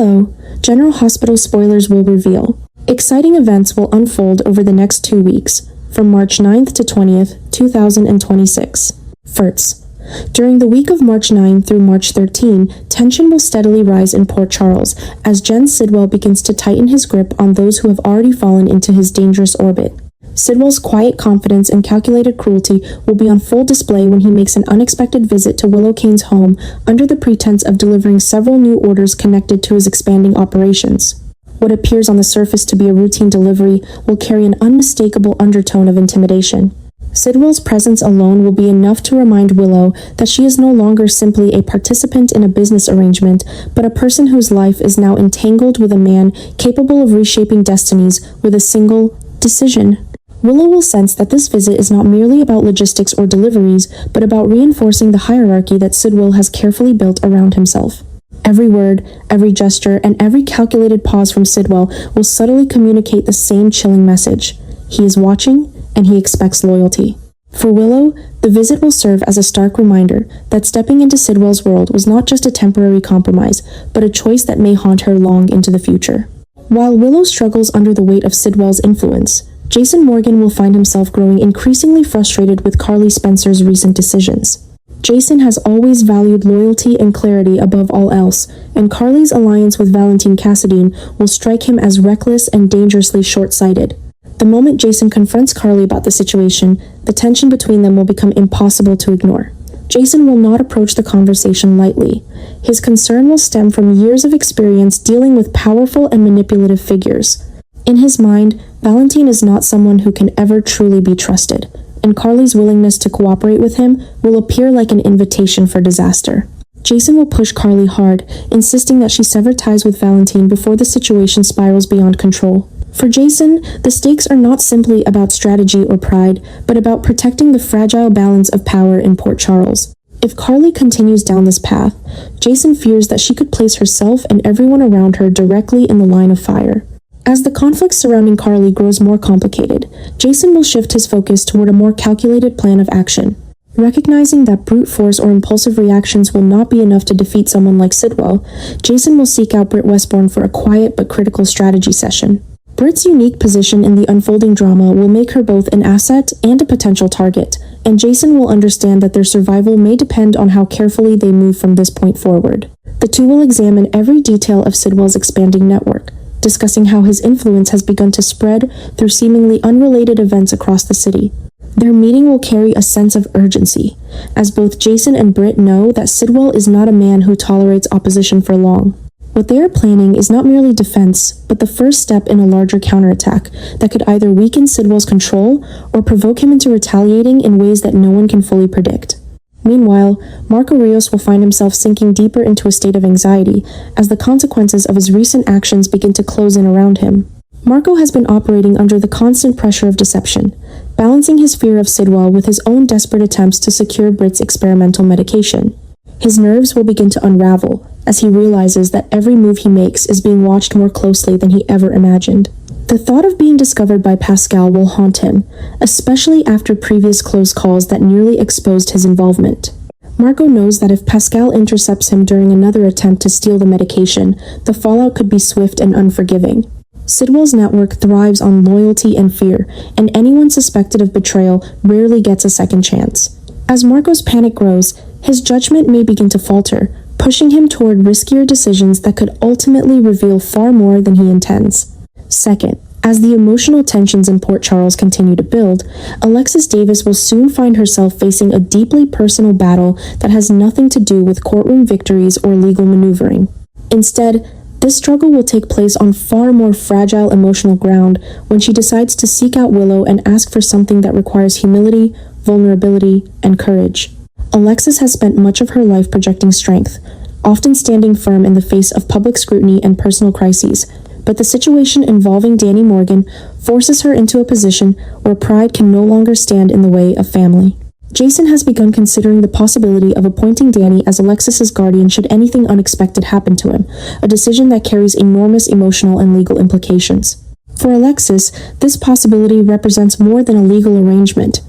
Hello, General Hospital spoilers will reveal. Exciting events will unfold over the next 2 weeks, from March 9th to 20th, 2026. FERTS. During the week of March 9 through March 13, tension will steadily rise in Port Charles as Jen Sidwell begins to tighten his grip on those who have already fallen into his dangerous orbit. Sidwell's quiet confidence and calculated cruelty will be on full display when he makes an unexpected visit to Willow Kane's home under the pretense of delivering several new orders connected to his expanding operations. What appears on the surface to be a routine delivery will carry an unmistakable undertone of intimidation. Sidwell's presence alone will be enough to remind Willow that she is no longer simply a participant in a business arrangement, but a person whose life is now entangled with a man capable of reshaping destinies with a single decision. Willow will sense that this visit is not merely about logistics or deliveries, but about reinforcing the hierarchy that Sidwell has carefully built around himself. Every word, every gesture, and every calculated pause from Sidwell will subtly communicate the same chilling message. He is watching, and he expects loyalty. For Willow, the visit will serve as a stark reminder that stepping into Sidwell's world was not just a temporary compromise, but a choice that may haunt her long into the future. While Willow struggles under the weight of Sidwell's influence, Jason Morgan will find himself growing increasingly frustrated with Carly Spencer's recent decisions. Jason has always valued loyalty and clarity above all else, and Carly's alliance with Valentine Cassadine will strike him as reckless and dangerously short-sighted. The moment Jason confronts Carly about the situation, the tension between them will become impossible to ignore. Jason will not approach the conversation lightly. His concern will stem from years of experience dealing with powerful and manipulative figures. In his mind, Valentine is not someone who can ever truly be trusted, and Carly's willingness to cooperate with him will appear like an invitation for disaster. Jason will push Carly hard, insisting that she sever ties with Valentine before the situation spirals beyond control. For Jason, the stakes are not simply about strategy or pride, but about protecting the fragile balance of power in Port Charles. If Carly continues down this path, Jason fears that she could place herself and everyone around her directly in the line of fire. As the conflict surrounding Carly grows more complicated, Jason will shift his focus toward a more calculated plan of action. Recognizing that brute force or impulsive reactions will not be enough to defeat someone like Sidwell, Jason will seek out Britt Westbourne for a quiet but critical strategy session. Britt's unique position in the unfolding drama will make her both an asset and a potential target, and Jason will understand that their survival may depend on how carefully they move from this point forward. The two will examine every detail of Sidwell's expanding network, discussing how his influence has begun to spread through seemingly unrelated events across the city. Their meeting will carry a sense of urgency, as both Jason and Britt know that Sidwell is not a man who tolerates opposition for long. What they are planning is not merely defense, but the first step in a larger counterattack that could either weaken Sidwell's control or provoke him into retaliating in ways that no one can fully predict. Meanwhile, Marco Rios will find himself sinking deeper into a state of anxiety as the consequences of his recent actions begin to close in around him. Marco has been operating under the constant pressure of deception, balancing his fear of Sidwell with his own desperate attempts to secure Britt's experimental medication. His nerves will begin to unravel as he realizes that every move he makes is being watched more closely than he ever imagined. The thought of being discovered by Pascal will haunt him, especially after previous close calls that nearly exposed his involvement. Marco knows that if Pascal intercepts him during another attempt to steal the medication, the fallout could be swift and unforgiving. Sidwell's network thrives on loyalty and fear, and anyone suspected of betrayal rarely gets a second chance. As Marco's panic grows, his judgment may begin to falter, pushing him toward riskier decisions that could ultimately reveal far more than he intends. Second, as the emotional tensions in Port Charles continue to build, Alexis Davis will soon find herself facing a deeply personal battle that has nothing to do with courtroom victories or legal maneuvering. Instead, this struggle will take place on far more fragile emotional ground when she decides to seek out Willow and ask for something that requires humility, vulnerability, and courage. Alexis has spent much of her life projecting strength, often standing firm in the face of public scrutiny and personal crises, but the situation involving Danny Morgan forces her into a position where pride can no longer stand in the way of family. Jason has begun considering the possibility of appointing Danny as Alexis's guardian should anything unexpected happen to him, a decision that carries enormous emotional and legal implications. For Alexis, this possibility represents more than a legal arrangement.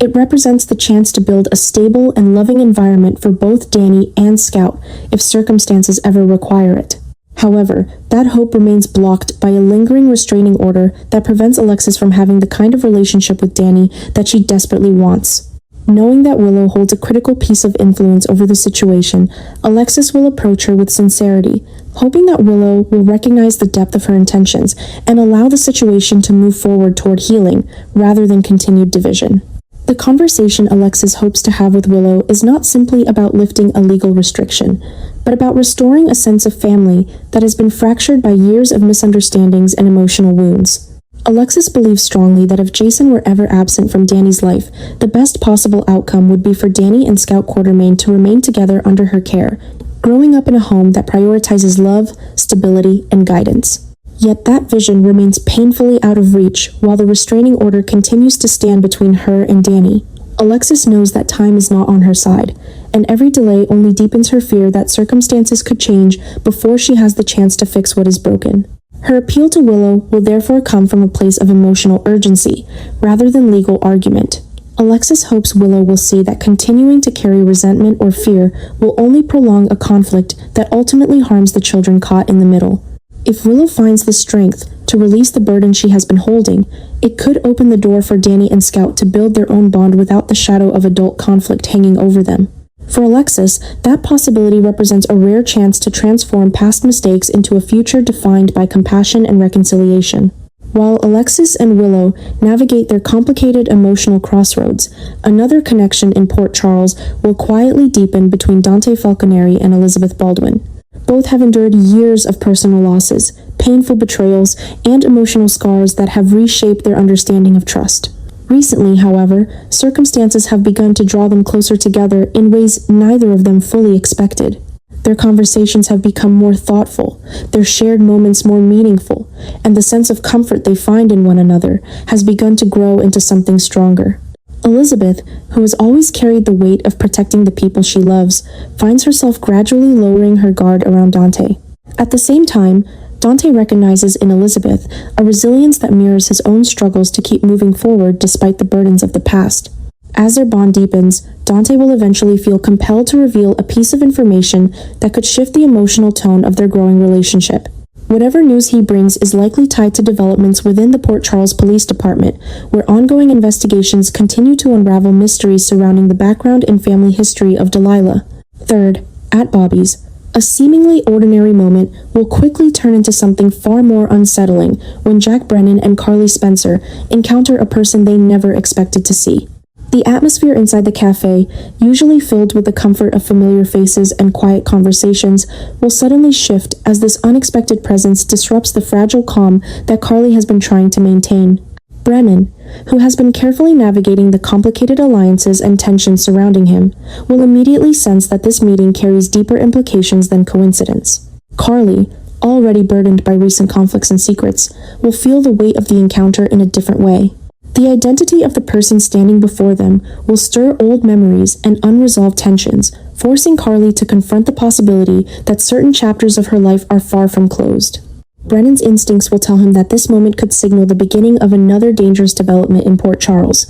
It represents the chance to build a stable and loving environment for both Danny and Scout if circumstances ever require it. However, that hope remains blocked by a lingering restraining order that prevents Alexis from having the kind of relationship with Danny that she desperately wants. Knowing that Willow holds a critical piece of influence over the situation, Alexis will approach her with sincerity, hoping that Willow will recognize the depth of her intentions and allow the situation to move forward toward healing rather than continued division. The conversation Alexis hopes to have with Willow is not simply about lifting a legal restriction, but about restoring a sense of family that has been fractured by years of misunderstandings and emotional wounds. Alexis believes strongly that if Jason were ever absent from Danny's life, the best possible outcome would be for Danny and Scout Quartermain to remain together under her care, growing up in a home that prioritizes love, stability, and guidance. Yet that vision remains painfully out of reach while the restraining order continues to stand between her and Danny. Alexis knows that time is not on her side, and every delay only deepens her fear that circumstances could change before she has the chance to fix what is broken. Her appeal to Willow will therefore come from a place of emotional urgency, rather than legal argument. Alexis hopes Willow will see that continuing to carry resentment or fear will only prolong a conflict that ultimately harms the children caught in the middle. If Willow finds the strength to release the burden she has been holding, it could open the door for Danny and Scout to build their own bond without the shadow of adult conflict hanging over them. For Alexis, that possibility represents a rare chance to transform past mistakes into a future defined by compassion and reconciliation. While Alexis and Willow navigate their complicated emotional crossroads, another connection in Port Charles will quietly deepen between Dante Falconeri and Elizabeth Baldwin. Both have endured years of personal losses, painful betrayals, and emotional scars that have reshaped their understanding of trust. Recently, however, circumstances have begun to draw them closer together in ways neither of them fully expected. Their conversations have become more thoughtful, their shared moments more meaningful, and the sense of comfort they find in one another has begun to grow into something stronger. Elizabeth, who has always carried the weight of protecting the people she loves, finds herself gradually lowering her guard around Dante. At the same time, Dante recognizes in Elizabeth a resilience that mirrors his own struggles to keep moving forward despite the burdens of the past. As their bond deepens, Dante will eventually feel compelled to reveal a piece of information that could shift the emotional tone of their growing relationship. Whatever news he brings is likely tied to developments within the Port Charles Police Department, where ongoing investigations continue to unravel mysteries surrounding the background and family history of Delilah. Third, at Bobby's, a seemingly ordinary moment will quickly turn into something far more unsettling when Jack Brennan and Carly Spencer encounter a person they never expected to see. The atmosphere inside the cafe, usually filled with the comfort of familiar faces and quiet conversations, will suddenly shift as this unexpected presence disrupts the fragile calm that Carly has been trying to maintain. Brennan, who has been carefully navigating the complicated alliances and tensions surrounding him, will immediately sense that this meeting carries deeper implications than coincidence. Carly, already burdened by recent conflicts and secrets, will feel the weight of the encounter in a different way. The identity of the person standing before them will stir old memories and unresolved tensions, forcing Carly to confront the possibility that certain chapters of her life are far from closed. Brennan's instincts will tell him that this moment could signal the beginning of another dangerous development in Port Charles,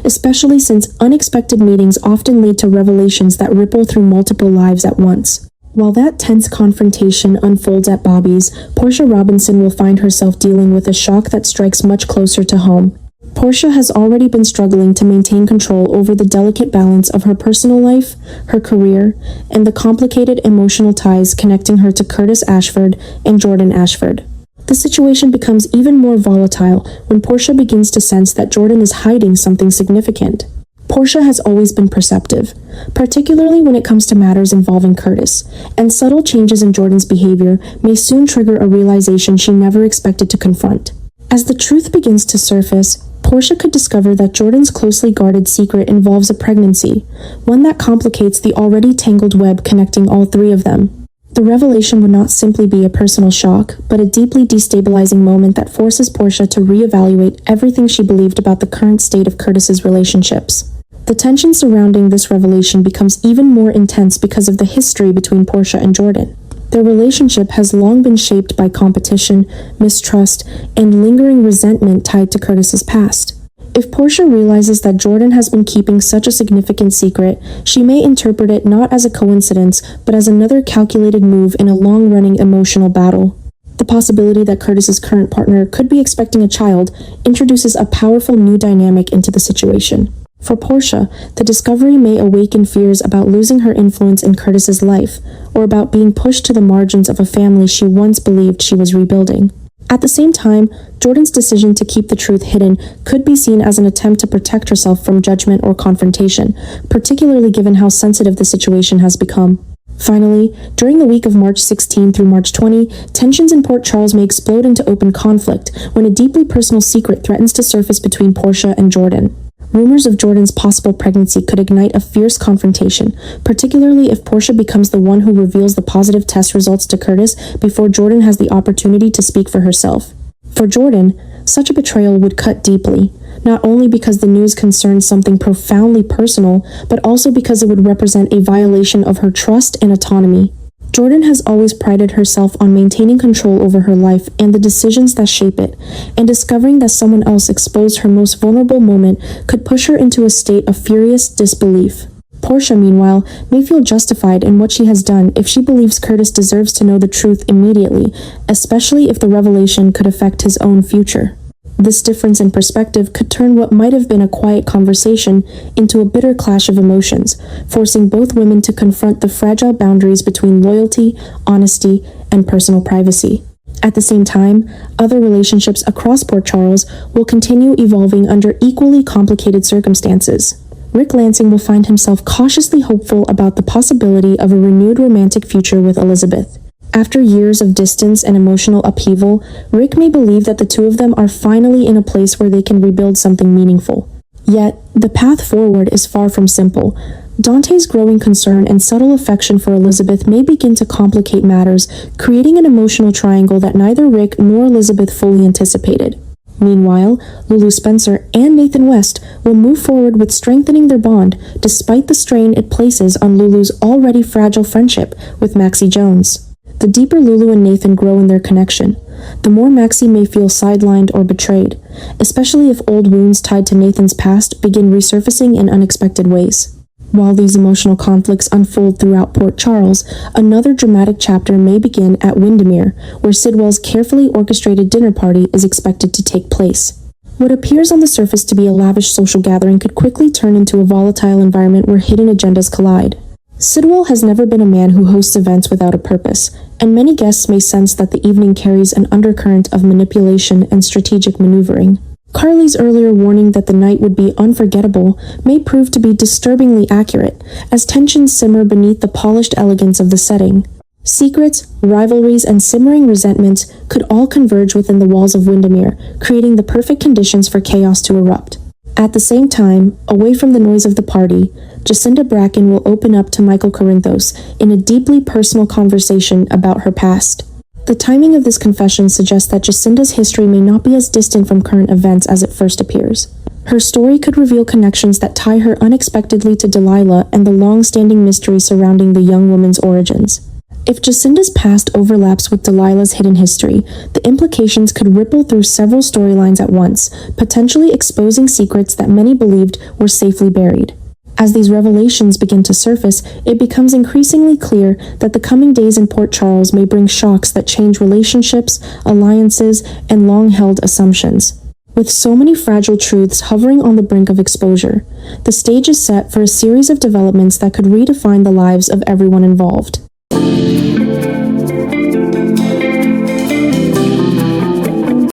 especially since unexpected meetings often lead to revelations that ripple through multiple lives at once. While that tense confrontation unfolds at Bobby's, Portia Robinson will find herself dealing with a shock that strikes much closer to home. Portia has already been struggling to maintain control over the delicate balance of her personal life, her career, and the complicated emotional ties connecting her to Curtis Ashford and Jordan Ashford. The situation becomes even more volatile when Portia begins to sense that Jordan is hiding something significant. Portia has always been perceptive, particularly when it comes to matters involving Curtis, and subtle changes in Jordan's behavior may soon trigger a realization she never expected to confront. As the truth begins to surface, Portia could discover that Jordan's closely guarded secret involves a pregnancy, one that complicates the already tangled web connecting all three of them. The revelation would not simply be a personal shock, but a deeply destabilizing moment that forces Portia to reevaluate everything she believed about the current state of Curtis's relationships. The tension surrounding this revelation becomes even more intense because of the history between Portia and Jordan. Their relationship has long been shaped by competition, mistrust, and lingering resentment tied to Curtis's past. If Portia realizes that Jordan has been keeping such a significant secret, she may interpret it not as a coincidence, but as another calculated move in a long-running emotional battle. The possibility that Curtis's current partner could be expecting a child introduces a powerful new dynamic into the situation. For Portia, the discovery may awaken fears about losing her influence in Curtis's life, or about being pushed to the margins of a family she once believed she was rebuilding. At the same time, Jordan's decision to keep the truth hidden could be seen as an attempt to protect herself from judgment or confrontation, particularly given how sensitive the situation has become. Finally, during the week of March 16 through March 20, tensions in Port Charles may explode into open conflict when a deeply personal secret threatens to surface between Portia and Jordan. Rumors of Jordan's possible pregnancy could ignite a fierce confrontation, particularly if Portia becomes the one who reveals the positive test results to Curtis before Jordan has the opportunity to speak for herself. For Jordan, such a betrayal would cut deeply, not only because the news concerns something profoundly personal, but also because it would represent a violation of her trust and autonomy. Jordan has always prided herself on maintaining control over her life and the decisions that shape it, and discovering that someone else exposed her most vulnerable moment could push her into a state of furious disbelief. Portia, meanwhile, may feel justified in what she has done if she believes Curtis deserves to know the truth immediately, especially if the revelation could affect his own future. This difference in perspective could turn what might have been a quiet conversation into a bitter clash of emotions, forcing both women to confront the fragile boundaries between loyalty, honesty, and personal privacy. At the same time, other relationships across Port Charles will continue evolving under equally complicated circumstances. Rick Lansing will find himself cautiously hopeful about the possibility of a renewed romantic future with Elizabeth. After years of distance and emotional upheaval, Rick may believe that the two of them are finally in a place where they can rebuild something meaningful. Yet, the path forward is far from simple. Dante's growing concern and subtle affection for Elizabeth may begin to complicate matters, creating an emotional triangle that neither Rick nor Elizabeth fully anticipated. Meanwhile, Lulu Spencer and Nathan West will move forward with strengthening their bond, despite the strain it places on Lulu's already fragile friendship with Maxie Jones. The deeper Lulu and Nathan grow in their connection, the more Maxie may feel sidelined or betrayed, especially if old wounds tied to Nathan's past begin resurfacing in unexpected ways. While these emotional conflicts unfold throughout Port Charles, another dramatic chapter may begin at Windermere, where Sidwell's carefully orchestrated dinner party is expected to take place. What appears on the surface to be a lavish social gathering could quickly turn into a volatile environment where hidden agendas collide. Sidwell has never been a man who hosts events without a purpose, and many guests may sense that the evening carries an undercurrent of manipulation and strategic maneuvering. Carly's earlier warning that the night would be unforgettable may prove to be disturbingly accurate, as tensions simmer beneath the polished elegance of the setting. Secrets, rivalries, and simmering resentments could all converge within the walls of Windermere, creating the perfect conditions for chaos to erupt. At the same time, away from the noise of the party, Jacinda Bracken will open up to Michael Corinthos in a deeply personal conversation about her past. The timing of this confession suggests that Jacinda's history may not be as distant from current events as it first appears. Her story could reveal connections that tie her unexpectedly to Delilah and the long-standing mystery surrounding the young woman's origins. If Jacinda's past overlaps with Delilah's hidden history, the implications could ripple through several storylines at once, potentially exposing secrets that many believed were safely buried. As these revelations begin to surface, it becomes increasingly clear that the coming days in Port Charles may bring shocks that change relationships, alliances, and long-held assumptions. With so many fragile truths hovering on the brink of exposure, the stage is set for a series of developments that could redefine the lives of everyone involved.